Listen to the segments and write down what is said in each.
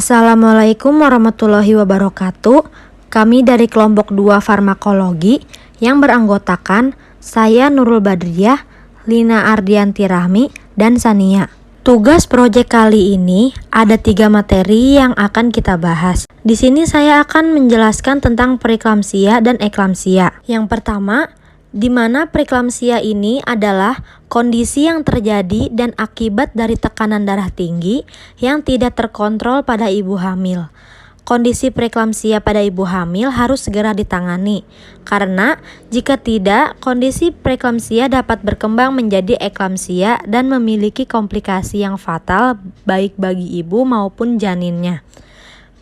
Assalamualaikum warahmatullahi wabarakatuh. Kami dari kelompok 2 farmakologi yang beranggotakan saya Nurul Badriyah, Lina Ardianti Rahmi, dan Sania. Tugas proyek kali ini ada 3 materi yang akan kita bahas. Di sini saya akan menjelaskan tentang preeklamsia dan eklamsia. Yang pertama, di mana preeklamsia ini adalah kondisi yang terjadi dan akibat dari tekanan darah tinggi yang tidak terkontrol pada ibu hamil. Kondisi preeklamsia pada ibu hamil harus segera ditangani, karena jika tidak, kondisi preeklamsia dapat berkembang menjadi eklamsia dan memiliki komplikasi yang fatal baik bagi ibu maupun janinnya.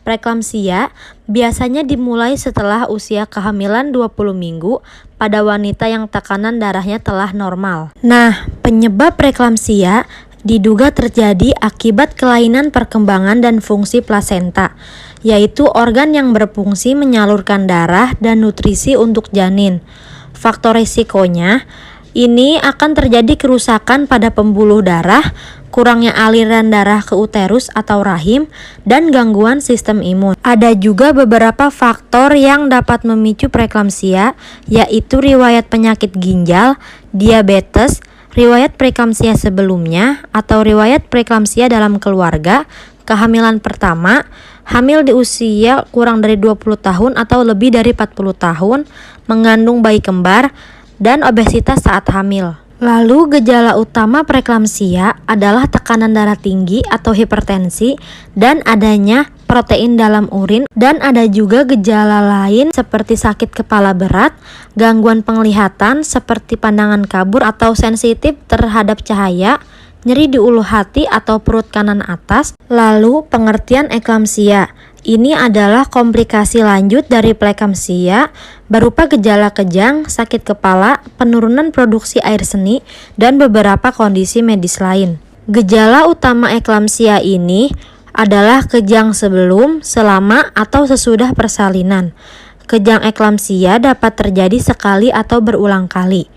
Preeklamsia biasanya dimulai setelah usia kehamilan 20 minggu pada wanita yang tekanan darahnya telah normal. Nah, penyebab preeklamsia diduga terjadi akibat kelainan perkembangan dan fungsi plasenta, yaitu organ yang berfungsi menyalurkan darah dan nutrisi untuk janin. Faktor risikonya ini akan terjadi kerusakan pada pembuluh darah, kurangnya aliran darah ke uterus atau rahim, dan gangguan sistem imun. Ada juga beberapa faktor yang dapat memicu preeklamsia, yaitu riwayat penyakit ginjal, diabetes, riwayat preeklamsia sebelumnya, atau riwayat preeklamsia dalam keluarga, kehamilan pertama, hamil di usia kurang dari 20 tahun atau lebih dari 40 tahun, mengandung bayi kembar, dan obesitas saat hamil. Lalu gejala utama preeklamsia adalah tekanan darah tinggi atau hipertensi dan adanya protein dalam urin, dan ada juga gejala lain seperti sakit kepala berat, gangguan penglihatan seperti pandangan kabur atau sensitif terhadap cahaya, nyeri di ulu hati atau perut kanan atas. Lalu pengertian eklamsia. Ini adalah komplikasi lanjut dari preeklamsia berupa gejala kejang, sakit kepala, penurunan produksi air seni, dan beberapa kondisi medis lain. Gejala utama eklamsia ini adalah kejang sebelum, selama, atau sesudah persalinan. Kejang eklamsia dapat terjadi sekali atau berulang kali.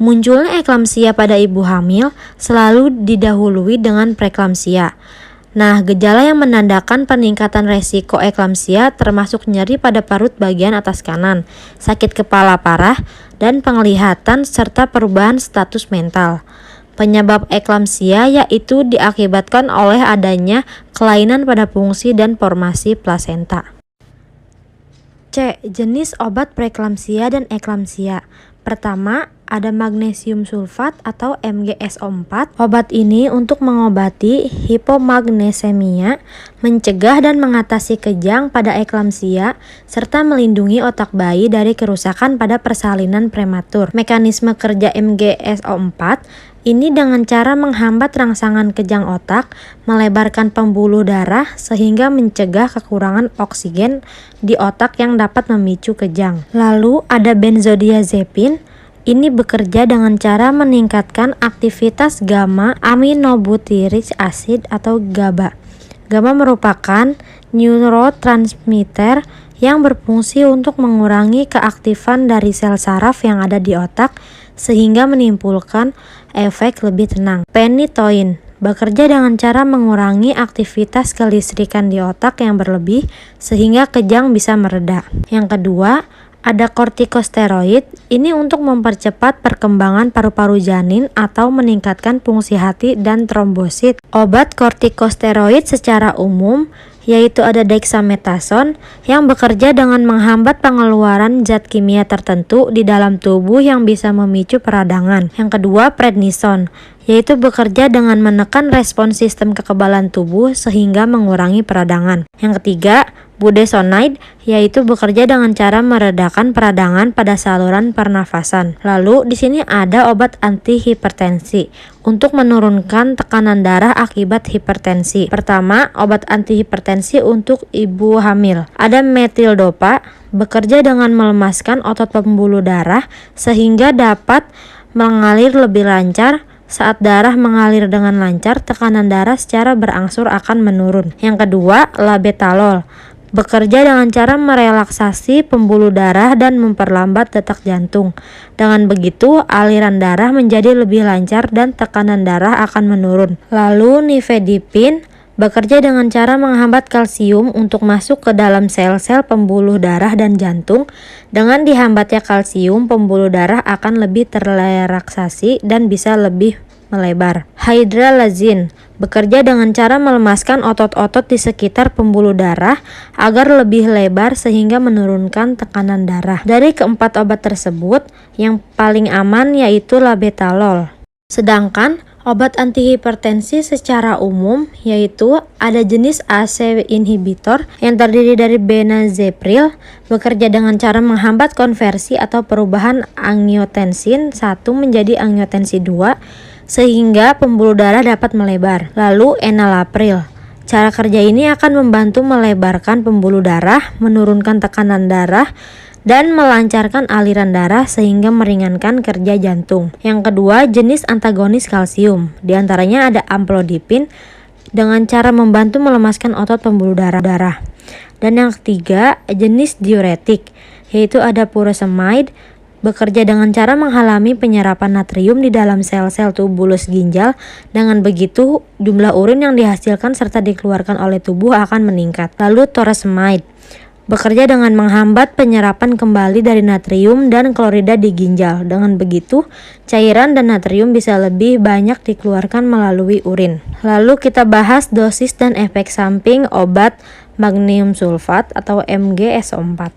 Munculnya eklamsia pada ibu hamil selalu didahului dengan preeklamsia. Nah, gejala yang menandakan peningkatan resiko eklamsia termasuk nyeri pada parut bagian atas kanan, sakit kepala parah, dan penglihatan serta perubahan status mental. Penyebab eklamsia yaitu diakibatkan oleh adanya kelainan pada fungsi dan formasi plasenta. C. Jenis obat preeklamsia dan eklamsia. Pertama, ada magnesium sulfat atau MgSO4. Obat ini untuk mengobati hipomagnesemia, mencegah dan mengatasi kejang pada eklamsia, serta melindungi otak bayi dari kerusakan pada persalinan prematur. Mekanisme kerja MgSO4 ini dengan cara menghambat rangsangan kejang otak, melebarkan pembuluh darah sehingga mencegah kekurangan oksigen di otak yang dapat memicu kejang. Lalu ada benzodiazepin. Ini bekerja dengan cara meningkatkan aktivitas gamma aminobutyric acid atau GABA. GABA merupakan neurotransmitter yang berfungsi untuk mengurangi keaktifan dari sel saraf yang ada di otak sehingga menimbulkan efek lebih tenang. Phenytoin bekerja dengan cara mengurangi aktivitas kelistrikan di otak yang berlebih sehingga kejang bisa mereda. Yang kedua, ada kortikosteroid. Ini untuk mempercepat perkembangan paru-paru janin atau meningkatkan fungsi hati dan trombosit. Obat kortikosteroid secara umum yaitu ada dexamethasone yang bekerja dengan menghambat pengeluaran zat kimia tertentu di dalam tubuh yang bisa memicu peradangan. Yang kedua, prednisone, yaitu bekerja dengan menekan respons sistem kekebalan tubuh sehingga mengurangi peradangan. Yang ketiga, budesonide, yaitu bekerja dengan cara meredakan peradangan pada saluran pernafasan. Lalu di sini ada obat antihipertensi untuk menurunkan tekanan darah akibat hipertensi. Pertama, obat antihipertensi untuk ibu hamil. Ada metildopa, bekerja dengan melemaskan otot pembuluh darah sehingga dapat mengalir lebih lancar. Saat darah mengalir dengan lancar, tekanan darah secara berangsur akan menurun. Yang kedua, labetalol, bekerja dengan cara merelaksasi pembuluh darah dan memperlambat detak jantung. Dengan begitu, aliran darah menjadi lebih lancar dan tekanan darah akan menurun. Lalu nifedipin bekerja dengan cara menghambat kalsium untuk masuk ke dalam sel-sel pembuluh darah dan jantung. Dengan dihambatnya kalsium, pembuluh darah akan lebih terrelaksasi dan bisa lebih melebar. Hydralazine bekerja dengan cara melemaskan otot-otot di sekitar pembuluh darah agar lebih lebar sehingga menurunkan tekanan darah. Dari keempat obat tersebut, yang paling aman yaitu labetalol. Sedangkan obat antihipertensi secara umum yaitu ada jenis ACE inhibitor yang terdiri dari benazepril, bekerja dengan cara menghambat konversi atau perubahan angiotensin 1 menjadi angiotensin 2 sehingga pembuluh darah dapat melebar. Lalu enalapril. Cara kerja ini akan membantu melebarkan pembuluh darah, menurunkan tekanan darah, dan melancarkan aliran darah sehingga meringankan kerja jantung. Yang kedua, jenis antagonis kalsium. Di antaranya ada amlodipin dengan cara membantu melemaskan otot pembuluh darah. Dan yang ketiga, jenis diuretik, yaitu ada furosemide, bekerja dengan cara menghalangi penyerapan natrium di dalam sel-sel tubulus ginjal. Dengan begitu, jumlah urin yang dihasilkan serta dikeluarkan oleh tubuh akan meningkat. Lalu torsemide, bekerja dengan menghambat penyerapan kembali dari natrium dan klorida di ginjal. Dengan begitu, cairan dan natrium bisa lebih banyak dikeluarkan melalui urin. Lalu kita bahas dosis dan efek samping obat magnesium sulfat atau MgSO4.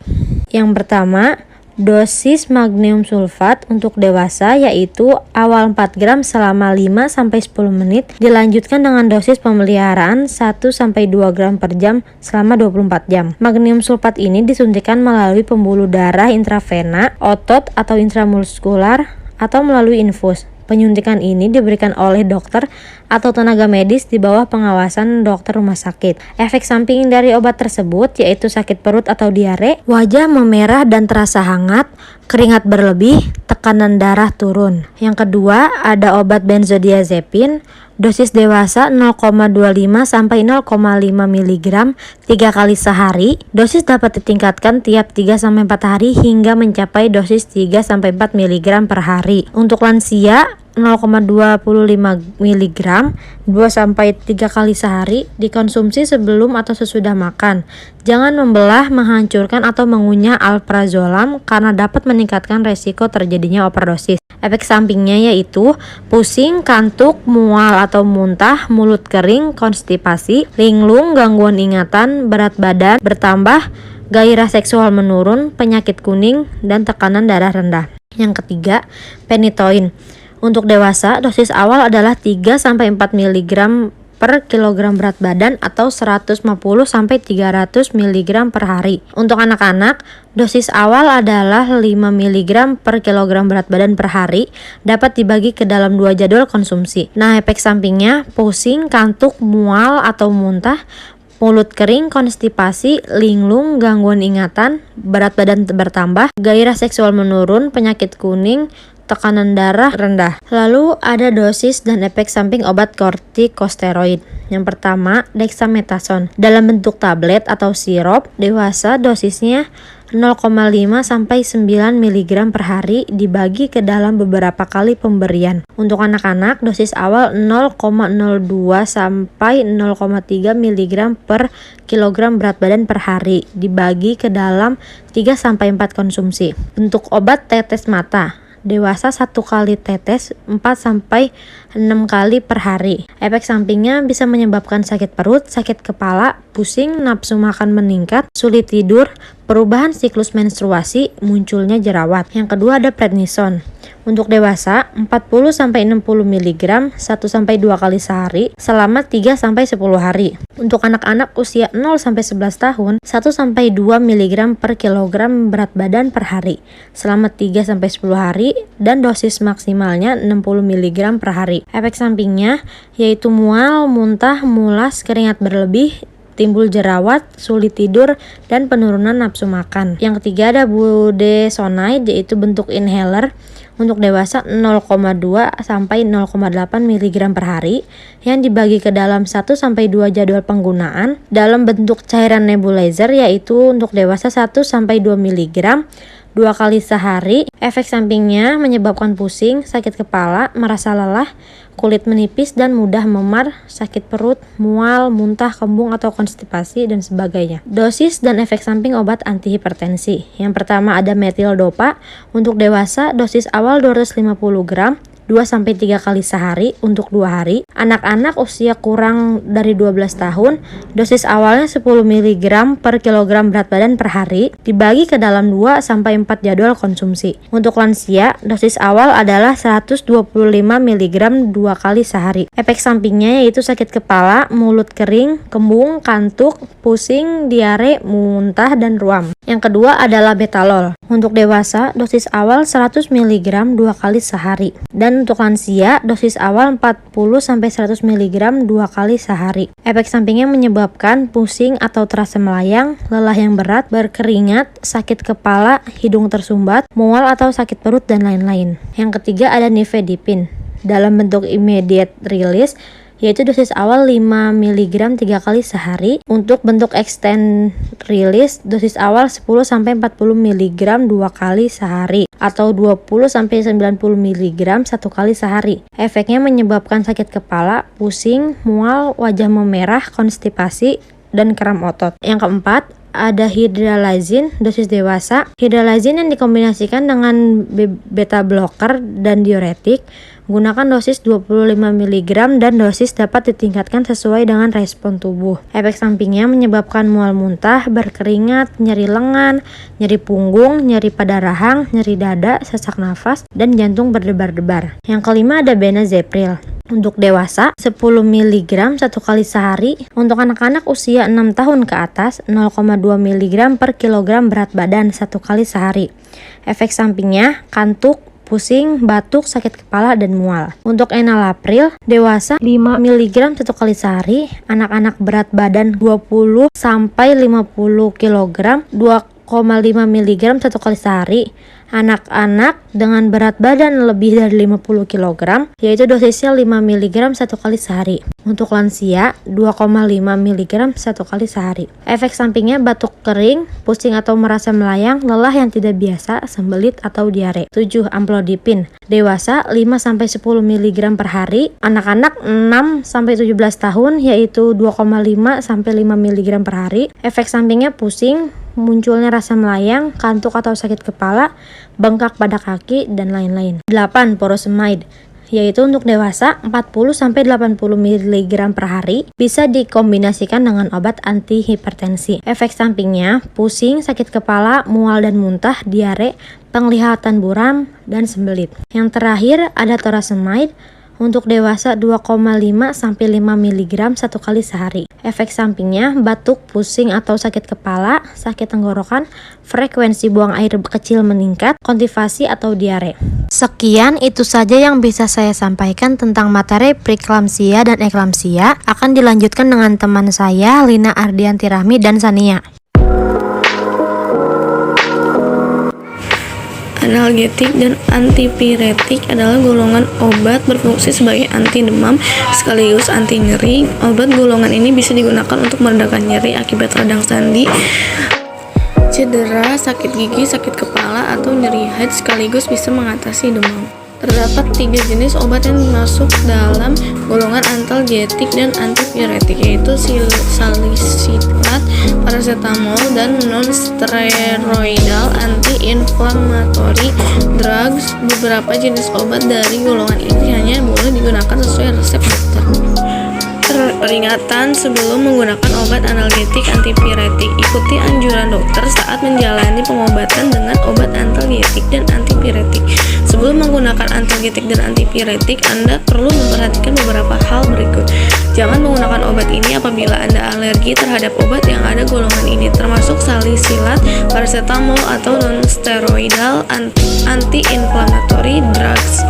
Yang pertama, dosis magnesium sulfat untuk dewasa yaitu awal 4 gram selama 5-10 menit, dilanjutkan dengan dosis pemeliharaan 1-2 gram per jam selama 24 jam. Magnesium sulfat ini disuntikan melalui pembuluh darah intravena, otot atau intramuskular atau melalui infus. Penyuntikan ini diberikan oleh dokter atau tenaga medis di bawah pengawasan dokter rumah sakit. Efek samping dari obat tersebut yaitu sakit perut atau diare, wajah memerah dan terasa hangat, keringat berlebih, tekanan darah turun. Yang kedua, ada obat benzodiazepin, dosis dewasa 0,25 sampai 0,5 mg 3 kali sehari. Dosis dapat ditingkatkan tiap 3 sampai 4 hari hingga mencapai dosis 3 sampai 4 mg per hari. Untuk lansia 0,25 mg 2 sampai 3 kali sehari, dikonsumsi sebelum atau sesudah makan. Jangan membelah, menghancurkan atau mengunyah alprazolam karena dapat meningkatkan resiko terjadinya overdosis. Efek sampingnya yaitu pusing, kantuk, mual atau muntah, mulut kering, konstipasi, linglung, gangguan ingatan, berat badan bertambah, gairah seksual menurun, penyakit kuning, dan tekanan darah rendah. Yang ketiga, phenytoin. Untuk dewasa, dosis awal adalah 3-4 mg per kilogram berat badan atau 150-300 mg per hari. Untuk anak-anak, dosis awal adalah 5 mg per kilogram berat badan per hari, dapat dibagi ke dalam 2 jadwal konsumsi. Nah, efek sampingnya pusing, kantuk, mual atau muntah, mulut kering, konstipasi, linglung, gangguan ingatan, berat badan bertambah, gairah seksual menurun, penyakit kuning, tekanan darah rendah. Lalu ada dosis dan efek samping obat kortikosteroid. Yang pertama, dexamethasone dalam bentuk tablet atau sirup. Dewasa dosisnya 0,5 sampai 9 mg per hari dibagi ke dalam beberapa kali pemberian. Untuk anak-anak, dosis awal 0,02 sampai 0,3 mg per kilogram berat badan per hari dibagi ke dalam 3 sampai 4 konsumsi. Untuk obat tetes mata, dewasa 1 kali tetes 4 sampai 6 kali per hari. Efek sampingnya bisa menyebabkan sakit perut, sakit kepala, pusing, nafsu makan meningkat, sulit tidur, perubahan siklus menstruasi, munculnya jerawat. Yang kedua ada prednison. Untuk dewasa 40 sampai 60 mg 1 sampai 2 kali sehari selama 3 sampai 10 hari. Untuk anak-anak usia 0 sampai 11 tahun 1 sampai 2 mg per kilogram berat badan per hari selama 3 sampai 10 hari dan dosis maksimalnya 60 mg per hari. Efek sampingnya yaitu mual, muntah, mulas, keringat berlebih, timbul jerawat, sulit tidur, dan penurunan nafsu makan. Yang ketiga ada budesonide yaitu bentuk inhaler. Untuk dewasa 0,2 sampai 0,8 mg per hari yang dibagi ke dalam 1 sampai 2 jadwal penggunaan dalam bentuk cairan nebulizer yaitu untuk dewasa 1 sampai 2 mg 2 kali sehari. Efek sampingnya menyebabkan pusing, sakit kepala, merasa lelah, kulit menipis dan mudah memar, sakit perut, mual, muntah, kembung atau konstipasi, dan sebagainya. Dosis dan efek samping obat antihipertensi. Yang pertama ada metildopa. Untuk dewasa, dosis awal 250 gram. 2-3 kali sehari untuk 2 hari. Anak-anak usia kurang dari 12 tahun, dosis awalnya 10 mg per kilogram berat badan per hari, dibagi ke dalam 2-4 jadwal konsumsi. Untuk lansia, dosis awal adalah 125 mg 2 kali sehari. Efek sampingnya yaitu sakit kepala, mulut kering, kembung, kantuk, pusing, diare, muntah, dan ruam. Yang kedua adalah betalol. Untuk dewasa, dosis awal 100 mg 2 kali sehari. Dan untuk lansia, dosis awal 40-100 mg 2 kali sehari. Efek sampingnya menyebabkan pusing atau terasa melayang, lelah yang berat, berkeringat, sakit kepala, hidung tersumbat, mual atau sakit perut, dan lain-lain. Yang ketiga ada nifedipin. Dalam bentuk immediate release, yaitu dosis awal 5 mg 3 kali sehari. Untuk bentuk extend release, dosis awal 10-40 mg 2 kali sehari atau 20-90 mg 1 kali sehari. Efeknya menyebabkan sakit kepala, pusing, mual, wajah memerah, konstipasi, dan kram otot. Yang keempat ada hydralazine dosis dewasa. Hydralazine yang dikombinasikan dengan beta blocker dan diuretik. Gunakan dosis 25 mg dan dosis dapat ditingkatkan sesuai dengan respon tubuh. Efek sampingnya menyebabkan mual muntah, berkeringat, nyeri lengan, nyeri punggung, nyeri pada rahang, nyeri dada, sesak nafas, dan jantung berdebar-debar. Yang kelima ada benazepril. Untuk dewasa 10 mg 1 kali sehari. Untuk anak-anak usia 6 tahun ke atas 0,2 mg per kilogram berat badan 1 kali sehari. Efek sampingnya kantuk, pusing, batuk, sakit kepala, dan mual. Untuk enalapril, dewasa 5 mg 1 kali sehari, anak-anak berat badan 20-50 kg 2,5 mg 1 kali sehari. Anak-anak dengan berat badan lebih dari 50 kg, yaitu dosisnya 5 mg 1 kali sehari. Untuk lansia, 2,5 mg 1 kali sehari. Efek sampingnya batuk kering, pusing atau merasa melayang, lelah yang tidak biasa, sembelit atau diare. 7. Amlodipin. Dewasa 5-10 mg per hari. Anak-anak 6-17 tahun, yaitu 2,5-5 mg per hari. Efek sampingnya pusing, munculnya rasa melayang, kantuk atau sakit kepala, bengkak pada kaki, dan lain-lain. 8. Furosemide, yaitu untuk dewasa 40-80 mg per hari, bisa dikombinasikan dengan obat antihipertensi. Efek sampingnya pusing, sakit kepala, mual dan muntah, diare, penglihatan buram, dan sembelit. Yang terakhir ada toracemide. Untuk dewasa 2,5-5 mg 1 kali sehari. Efek sampingnya batuk, pusing atau sakit kepala, sakit tenggorokan, frekuensi buang air kecil meningkat, konstipasi atau diare. Sekian itu saja yang bisa saya sampaikan tentang materi preeklamsia dan eklamsia. Akan dilanjutkan dengan teman saya Lina Ardianti Rahmi dan Sania. Analgetik dan antipiretik adalah golongan obat berfungsi sebagai anti demam sekaligus anti nyeri. Obat golongan ini bisa digunakan untuk meredakan nyeri akibat radang sendi, cedera, sakit gigi, sakit kepala, atau nyeri head, sekaligus bisa mengatasi demam. Terdapat 3 jenis obat yang masuk dalam golongan analgetik dan antipiretik, yaitu salisilat, paracetamol, dan non-steroidal anti-inflammatory drugs. Beberapa jenis obat dari golongan ini hanya boleh digunakan sesuai resep dokter. Peringatan sebelum menggunakan obat analgetik antipiretik. Ikuti anjuran dokter saat menjalani pengobatan dengan obat analgetik dan antipiretik. Sebelum menggunakan analgetik dan antipiretik, Anda perlu memperhatikan beberapa hal berikut. Jangan menggunakan obat ini apabila Anda alergi terhadap obat yang ada golongan ini, termasuk salisilat, paracetamol, atau non-steroidal anti-inflammatory drugs.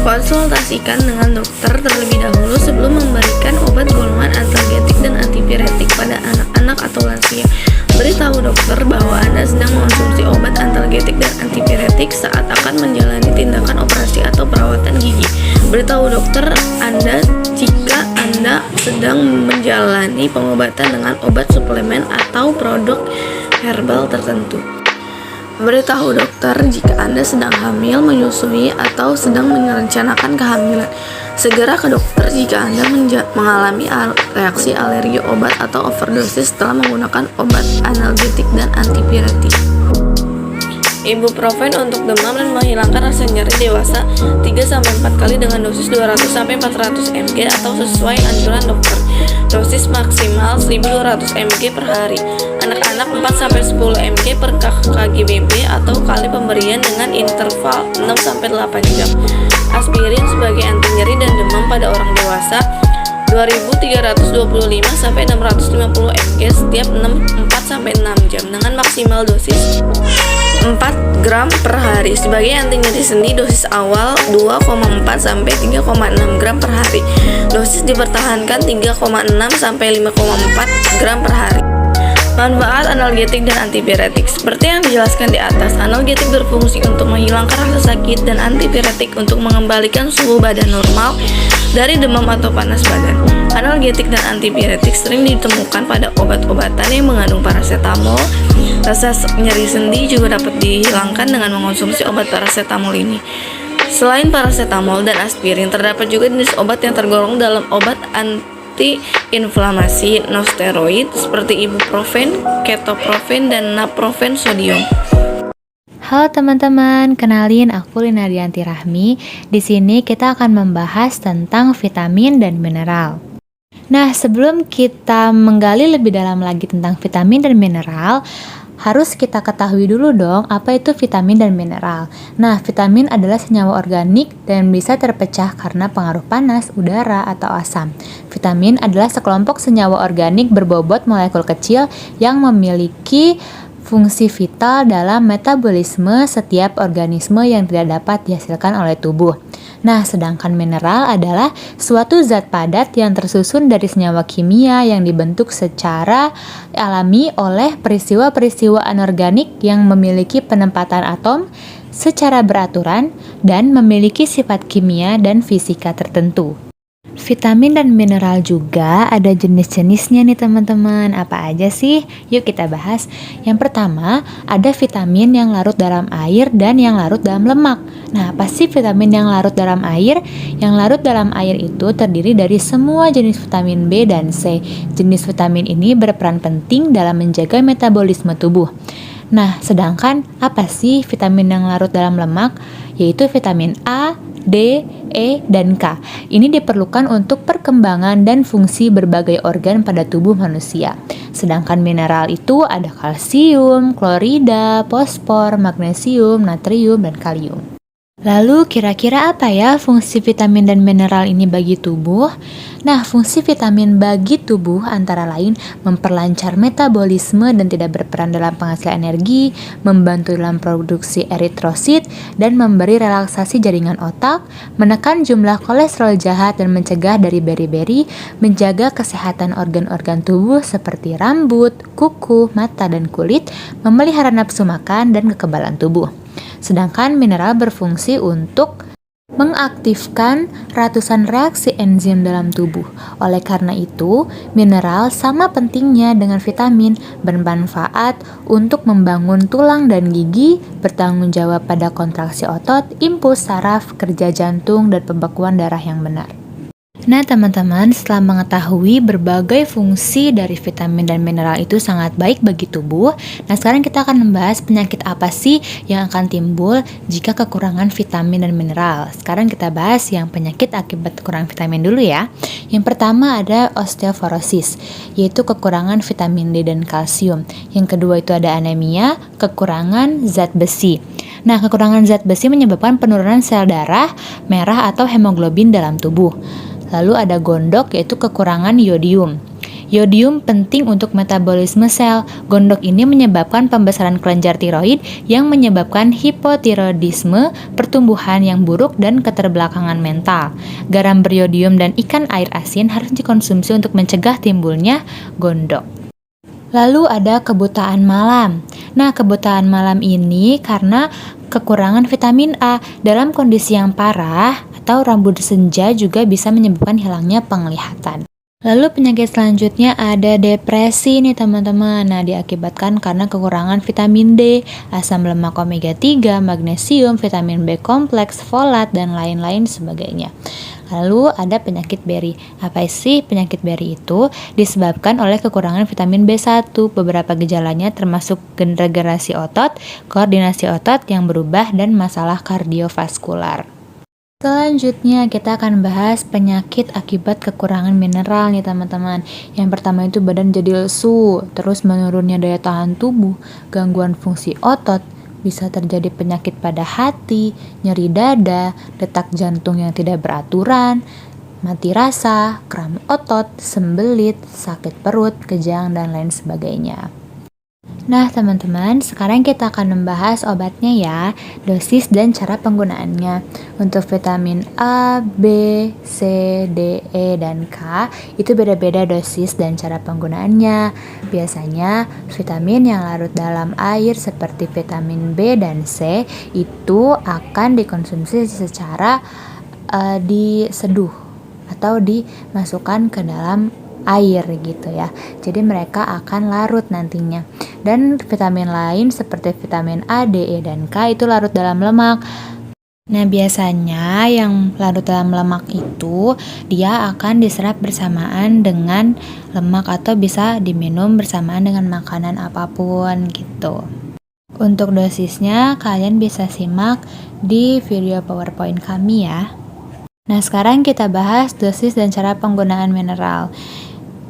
Konsultasikan dengan dokter terlebih dahulu sebelum memberikan obat golongan analgetik dan antipiretik pada anak-anak atau lansia. Beritahu dokter bahwa Anda sedang mengonsumsi obat analgetik dan antipiretik saat akan menjalani tindakan operasi atau perawatan gigi. Beritahu dokter Anda jika Anda sedang menjalani pengobatan dengan obat suplemen atau produk herbal tertentu. Beritahu dokter jika Anda sedang hamil, menyusui, atau sedang merencanakan kehamilan. Segera ke dokter jika Anda mengalami reaksi alergi obat atau overdosis setelah menggunakan obat analgetik dan antipiretik. Ibuprofen untuk demam dan menghilangkan rasa nyeri dewasa 3-4 kali dengan dosis 200-400 mg atau sesuai anjuran dokter. Dosis maksimal 1200 mg per hari. Anak-anak 4-10 mg per kgbb atau kali pemberian dengan interval 6-8 jam. Aspirin sebagai anti nyeri dan demam pada orang dewasa 2325-650 mg setiap 4-6 jam dengan maksimal dosis 4 gram per hari. Sebagai anti nyeri sendi, dosis awal 2,4-3,6 gram per hari. Dosis dipertahankan 3,6-5,4 gram per hari. Manfaat analgetik dan antipiretik. Seperti yang dijelaskan di atas, analgetik berfungsi untuk menghilangkan rasa sakit dan antipiretik untuk mengembalikan suhu badan normal dari demam atau panas badan. Analgetik dan antipiretik sering ditemukan pada obat-obatan yang mengandung parasetamol. Rasa nyeri sendi juga dapat dihilangkan dengan mengonsumsi obat parasetamol ini. Selain parasetamol dan aspirin, terdapat juga jenis obat yang tergolong dalam obat anti-inflamasi non-steroid seperti ibuprofen, ketoprofen, dan naprofen sodium. Halo teman-teman, kenalin aku Lina Ardianti Rahmi. Di sini kita akan membahas tentang vitamin dan mineral. Nah, sebelum kita menggali lebih dalam lagi tentang vitamin dan mineral, harus kita ketahui dulu dong apa itu vitamin dan mineral. Nah, vitamin adalah senyawa organik dan bisa terpecah karena pengaruh panas, udara, atau asam. Vitamin adalah sekelompok senyawa organik berbobot molekul kecil yang memiliki fungsi vital dalam metabolisme setiap organisme yang tidak dapat dihasilkan oleh tubuh. Nah, sedangkan mineral adalah suatu zat padat yang tersusun dari senyawa kimia yang dibentuk secara alami oleh peristiwa-peristiwa anorganik yang memiliki penempatan atom secara beraturan dan memiliki sifat kimia dan fisika tertentu. Vitamin dan mineral juga ada jenis-jenisnya nih teman-teman. Apa aja sih? Yuk kita bahas. Yang pertama, ada vitamin yang larut dalam air dan yang larut dalam lemak. Nah, apa sih vitamin yang larut dalam air? Yang larut dalam air itu terdiri dari semua jenis vitamin B dan C. Jenis vitamin ini berperan penting dalam menjaga metabolisme tubuh. Nah, sedangkan apa sih vitamin yang larut dalam lemak? Yaitu vitamin A, D, E, dan K. Ini diperlukan untuk perkembangan dan fungsi berbagai organ pada tubuh manusia. Sedangkan mineral itu ada kalsium, klorida, fosfor, magnesium, natrium, dan kalium. Lalu kira-kira apa ya fungsi vitamin dan mineral ini bagi tubuh? Nah, fungsi vitamin bagi tubuh antara lain memperlancar metabolisme dan tidak berperan dalam penghasilan energi, membantu dalam produksi eritrosit, dan memberi relaksasi jaringan otak, menekan jumlah kolesterol jahat dan mencegah dari beri-beri, menjaga kesehatan organ-organ tubuh seperti rambut, kuku, mata, dan kulit, memelihara nafsu makan, dan kekebalan tubuh. Sedangkan mineral berfungsi untuk mengaktifkan ratusan reaksi enzim dalam tubuh. Oleh karena itu, mineral sama pentingnya dengan vitamin, bermanfaat untuk membangun tulang dan gigi, bertanggung jawab pada kontraksi otot, impuls saraf, kerja jantung, dan pembekuan darah yang benar. Nah teman-teman, setelah mengetahui berbagai fungsi dari vitamin dan mineral itu sangat baik bagi tubuh, nah sekarang kita akan membahas penyakit apa sih yang akan timbul jika kekurangan vitamin dan mineral. Sekarang kita bahas yang penyakit akibat kekurangan vitamin dulu ya. Yang pertama ada osteoporosis, yaitu kekurangan vitamin D dan kalsium. Yang kedua itu ada anemia, kekurangan zat besi. Nah, kekurangan zat besi menyebabkan penurunan sel darah merah atau hemoglobin dalam tubuh. Lalu ada gondok, yaitu kekurangan yodium. Yodium penting untuk metabolisme sel. Gondok ini menyebabkan pembesaran kelenjar tiroid yang menyebabkan hipotiroidisme, pertumbuhan yang buruk, dan keterbelakangan mental. Garam beriodium dan ikan air asin harus dikonsumsi untuk mencegah timbulnya gondok. Lalu ada kebutaan malam. Nah, kebutaan malam ini karena kekurangan vitamin A. Dalam kondisi yang parah atau rambut senja juga bisa menyebabkan hilangnya penglihatan. Lalu penyakit selanjutnya ada depresi nih teman-teman. Nah, diakibatkan karena kekurangan vitamin D, asam lemak omega 3, magnesium, vitamin B kompleks, folat, dan lain-lain sebagainya. Lalu ada penyakit beri. Apa sih penyakit beri itu? Disebabkan oleh kekurangan vitamin B1. Beberapa gejalanya termasuk regenerasi otot, koordinasi otot yang berubah, dan masalah kardiovaskular. Selanjutnya kita akan bahas penyakit akibat kekurangan mineral nih teman-teman. Yang pertama itu badan jadi lesu, terus menurunnya daya tahan tubuh, gangguan fungsi otot, bisa terjadi penyakit pada hati, nyeri dada, detak jantung yang tidak beraturan, mati rasa, kram otot, sembelit, sakit perut, kejang, dan lain sebagainya. Nah teman-teman, sekarang kita akan membahas obatnya ya, dosis dan cara penggunaannya. Untuk vitamin A, B, C, D, E, dan K itu beda-beda dosis dan cara penggunaannya. Biasanya vitamin yang larut dalam air seperti vitamin B dan C itu akan dikonsumsi secara diseduh atau dimasukkan ke dalam air gitu ya. Jadi mereka akan larut nantinya. Dan vitamin lain seperti vitamin A, D, E, dan K itu larut dalam lemak. Nah, biasanya yang larut dalam lemak itu dia akan diserap bersamaan dengan lemak atau bisa diminum bersamaan dengan makanan apapun gitu. Untuk dosisnya kalian bisa simak di video PowerPoint kami ya. Nah, sekarang kita bahas dosis dan cara penggunaan mineral,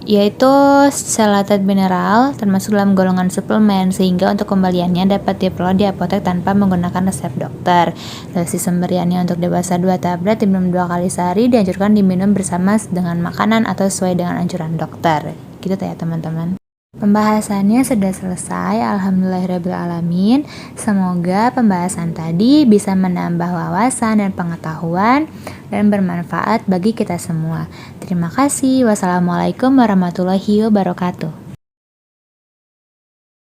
yaitu chelated mineral termasuk dalam golongan suplemen, sehingga untuk kembaliannya dapat diperoleh di apotek tanpa menggunakan resep dokter. Dosis pemberiannya untuk dewasa 2 tablet diminum 2 kali sehari, dianjurkan diminum bersama dengan makanan atau sesuai dengan anjuran dokter. Gitu ya teman-teman. Pembahasannya sudah selesai, alhamdulillahirrabbilalamin. Semoga pembahasan tadi bisa menambah wawasan dan pengetahuan dan bermanfaat bagi kita semua. Terima kasih. Wassalamualaikum warahmatullahi wabarakatuh.